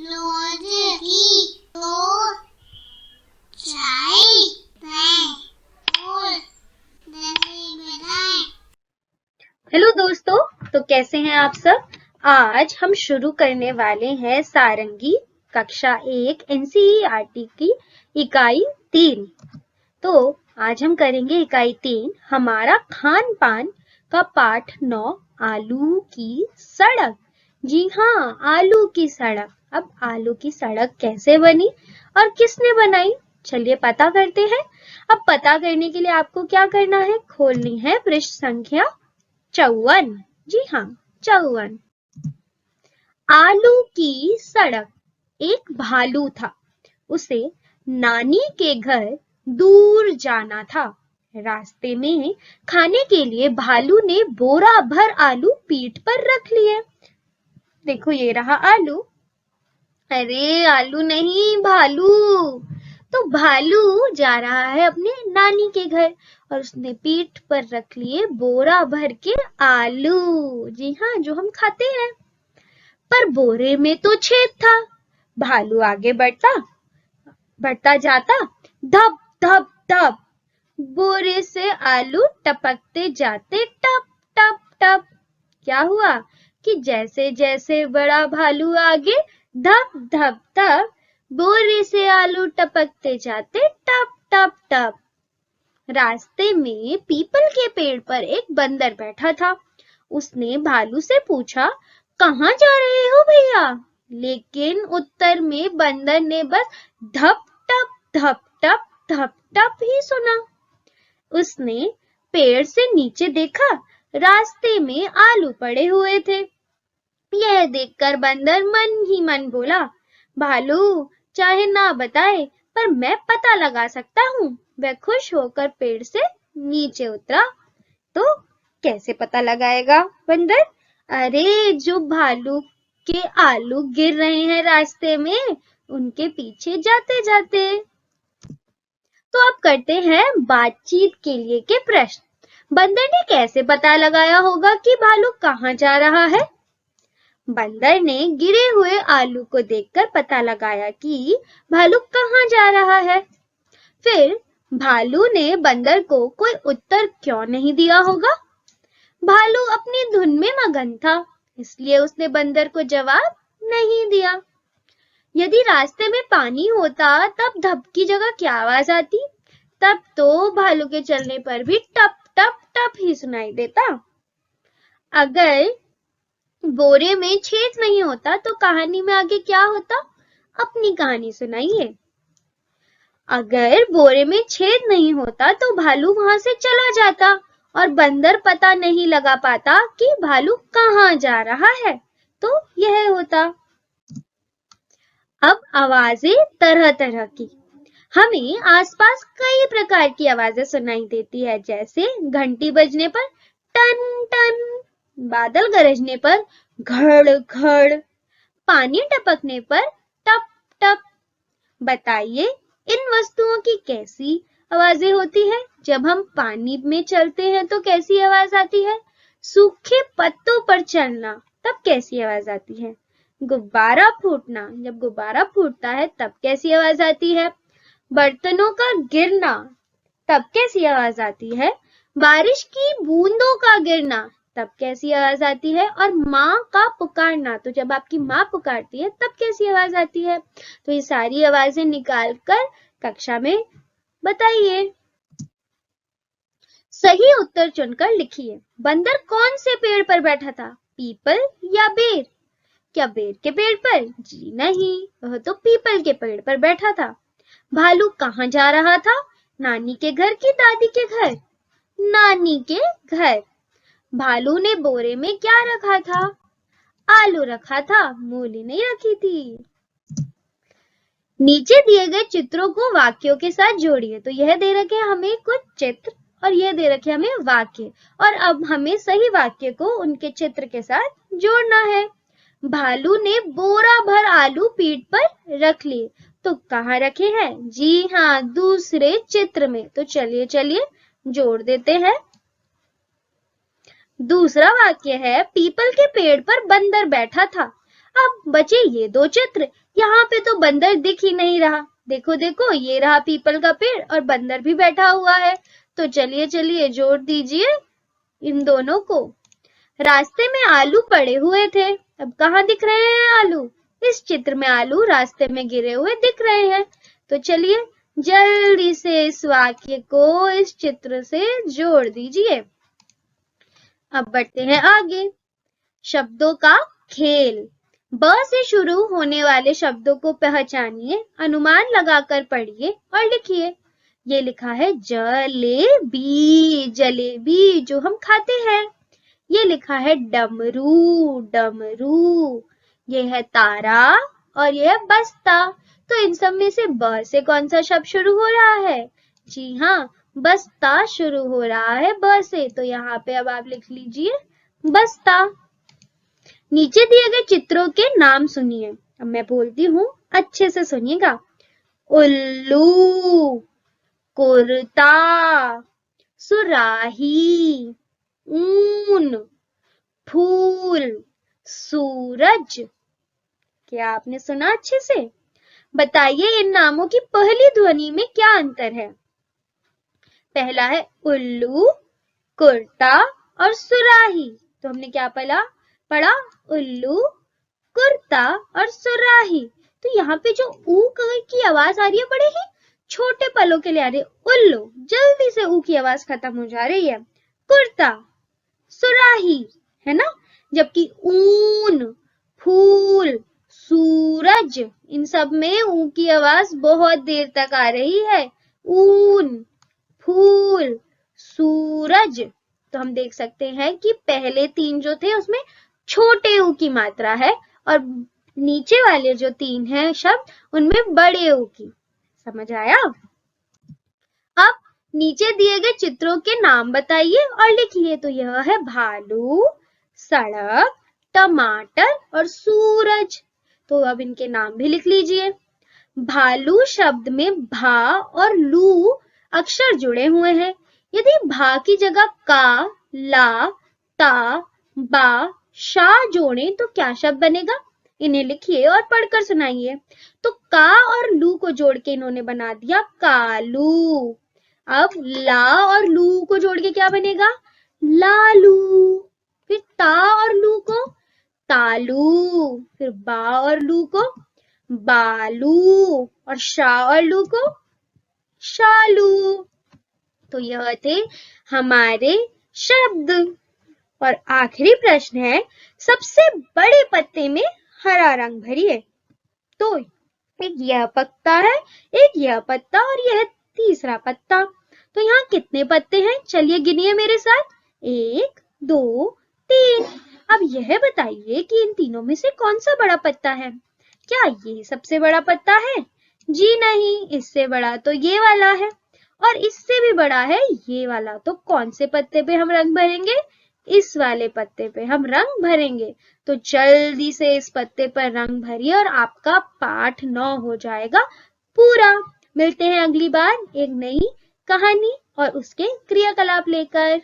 रोज की तो चाय बनाएं और दही बनाएं। हेलो दोस्तों, तो कैसे हैं आप सब। आज हम शुरू करने वाले हैं सारंगी कक्षा 1 एनसीईआरटी की इकाई 3। तो आज हम करेंगे इकाई 3 हमारा खान पान का पाठ 9 आलू की सड़क। जी हाँ, आलू की सड़क। अब आलू की सड़क कैसे बनी और किसने बनाई, चलिए पता करते हैं। अब पता करने के लिए आपको क्या करना है, खोलनी है पृष्ठ संख्या 54। जी हाँ, 54। आलू की सड़क। एक भालू था, उसे नानी के घर दूर जाना था। रास्ते में खाने के लिए भालू ने बोरा भर आलू पीठ पर रख लिए। देखो ये रहा आलू। अरे आलू नहीं, भालू। तो भालू जा रहा है अपने नानी के घर और उसने पीठ पर रख लिए बोरा भर के आलू। जी हाँ, जो हम खाते हैं। पर बोरे में तो छेद था। भालू आगे बढ़ता जाता, धप धप धप बोरे से आलू टपकते जाते, टप टप टप। क्या हुआ कि जैसे जैसे बड़ा भालू आगे, धप धप धप बोरे से आलू टपकते जाते, टप टप टप। रास्ते में पीपल के पेड़ पर एक बंदर बैठा था। उसने भालू से पूछा, कहाँ जा रहे हो भैया? लेकिन उत्तर में बंदर ने बस धप टप धप टप धप टप ही सुना। उसने पेड़ से नीचे देखा, रास्ते में आलू पड़े हुए थे। यह देखकर बंदर मन ही मन बोला, भालू चाहे ना बताए पर मैं पता लगा सकता हूँ। वह खुश होकर पेड़ से नीचे उतरा। तो कैसे पता लगाएगा बंदर? अरे जो भालू के आलू गिर रहे हैं रास्ते में, उनके पीछे जाते जाते। तो अब करते हैं बातचीत के लिए के प्रश्न। बंदर ने कैसे पता लगाया होगा कि भालू कहाँ जा रहा है? बंदर ने गिरे हुए आलू को देखकर पता लगाया कि भालू कहाँ जा रहा है। फिर भालू ने बंदर को कोई उत्तर क्यों नहीं दिया होगा? भालू अपनी धुन में मगन था, इसलिए उसने बंदर को जवाब नहीं दिया। यदि रास्ते में पानी होता तब धप की जगह क्या आवाज आती? तब तो भालू के चलने पर भी टप टप टप ही सुनाई देता। अगर बोरे में छेद नहीं होता तो कहानी में आगे क्या होता? अपनी कहानी सुनाइए। अगर बोरे में छेद नहीं होता तो भालू वहां से चला जाता और बंदर पता नहीं लगा पाता कि भालू कहाँ जा रहा है। तो यह होता। अब आवाजें तरह तरह की। हमें आसपास कई प्रकार की आवाजें सुनाई देती है, जैसे घंटी बजने पर टन टन, बादल गरजने पर घड़ घड़, पानी टपकने पर टप टप। बताइए इन वस्तुओं की कैसी आवाजें होती है? जब हम पानी में चलते हैं तो कैसी आवाज आती है? सूखे पत्तों पर चलना, तब कैसी आवाज आती है? गुब्बारा फूटना, जब गुब्बारा फूटता है तब कैसी आवाज आती है? बर्तनों का गिरना, तब कैसी आवाज आती है? बारिश की बूंदों का गिरना, तब कैसी आवाज आती है? और माँ का पुकारना, तो जब आपकी माँ पुकारती है तब कैसी आवाज आती है? तो ये सारी आवाजें निकाल कर कक्षा में बताइए। सही उत्तर चुनकर लिखिए। बंदर कौन से पेड़ पर बैठा था, पीपल या बेर? क्या बेर के पेड़ पर? जी नहीं, वह तो पीपल के पेड़ पर बैठा था। भालू कहाँ जा रहा था, नानी के घर की दादी के घर? नानी के घर। भालू ने बोरे में क्या रखा था? आलू रखा था, मूली नहीं रखी थी। नीचे दिए गए चित्रों को वाक्यों के साथ जोड़िए। तो यह दे रखे हमें कुछ चित्र और यह दे रखे हमें वाक्य, और अब हमें सही वाक्य को उनके चित्र के साथ जोड़ना है। भालू ने बोरा भर आलू पीठ पर रख लिए, तो कहाँ रखे हैं? जी हाँ, दूसरे चित्र में। तो चलिए जोड़ देते हैं। दूसरा वाक्य है, पीपल के पेड़ पर बंदर बैठा था। अब बचे ये दो चित्र। यहाँ पे तो बंदर दिख ही नहीं रहा। देखो देखो, ये रहा पीपल का पेड़ और बंदर भी बैठा हुआ है। तो चलिए चलिए जोड़ दीजिए इन दोनों को। रास्ते में आलू पड़े हुए थे। अब कहाँ दिख रहे हैं आलू? इस चित्र में आलू रास्ते में गिरे हुए दिख रहे हैं। तो चलिए जल्दी से इस वाक्य को इस चित्र से जोड़ दीजिए। अब बढ़ते हैं आगे। शब्दों का खेल। ब से शुरू होने वाले शब्दों को पहचानिए, अनुमान लगाकर पढ़िए और लिखिए। ये लिखा है जलेबी, जलेबी जो हम खाते हैं। ये लिखा है डमरू, डमरू। ये है तारा और ये है बस्ता। तो इन सब में से ब से कौन सा शब्द शुरू हो रहा है? जी हाँ, बस्ता शुरू हो रहा है ब से। तो यहाँ पे अब आप लिख लीजिए बस्ता। नीचे दिए गए चित्रों के नाम सुनिए। अब मैं बोलती हूँ, अच्छे से सुनिएगा। उल्लू, कुर्ता, सुराही, ऊन, फूल, सूरज। क्या आपने सुना अच्छे से? बताइए इन नामों की पहली ध्वनि में क्या अंतर है? पहला है उल्लू, कुर्ता और सुराही। तो हमने क्या पढ़ा? उल्लू, कुर्ता और सुराही। तो यहाँ पे जो ऊ की आवाज आ रही है बड़े ही छोटे पलों के लिए आ रही है। उल्लू, जल्दी से ऊ की आवाज खत्म हो जा रही है। कुर्ता, सुराही, है ना? जबकि ऊन, फूल, सूरज, इन सब में ऊ की आवाज बहुत देर तक आ रही है। ऊन, फूल, सूरज। तो हम देख सकते हैं कि पहले तीन जो थे उसमें छोटे ऊ की मात्रा है और नीचे वाले जो तीन हैं शब्द उनमें बड़े ऊ की। समझ आया? अब नीचे दिए गए चित्रों के नाम बताइए और लिखिए। तो यह है भालू, सड़क, टमाटर और सूरज। तो अब इनके नाम भी लिख लीजिए। भालू शब्द में भा और लू अक्षर जुड़े हुए हैं। यदि भा की जगह का, ला, ता, बा, शा जोड़ें तो क्या शब्द बनेगा? इन्हें लिखिए और पढ़कर सुनाइए। तो का और लू को जोड़ के इन्होंने बना दिया कालू। अब ला और लू को जोड़ के क्या बनेगा? लालू। फिर ता और लू को तालू। फिर बा और लू को बालू और शा और लू को शालू। तो यह थे हमारे शब्द। और आखिरी प्रश्न है, सबसे बड़े पत्ते में हरा रंग भरिए। तो एक यह पत्ता है, एक यह पत्ता और यह तीसरा पत्ता। तो यहाँ कितने पत्ते हैं? चलिए गिनिए मेरे साथ। 1, 2, 3। अब यह बताइए कि इन तीनों में से कौन सा बड़ा पत्ता है? क्या ये सबसे बड़ा पत्ता है? जी नहीं, इससे बड़ा तो ये वाला है और इससे भी बड़ा है ये वाला। तो कौन से पत्ते पे हम रंग भरेंगे? इस वाले पत्ते पे हम रंग भरेंगे। तो जल्दी से इस पत्ते पर रंग भरिए और आपका पाठ 9 हो जाएगा पूरा। मिलते हैं अगली बार एक नई कहानी और उसके क्रियाकलाप लेकर।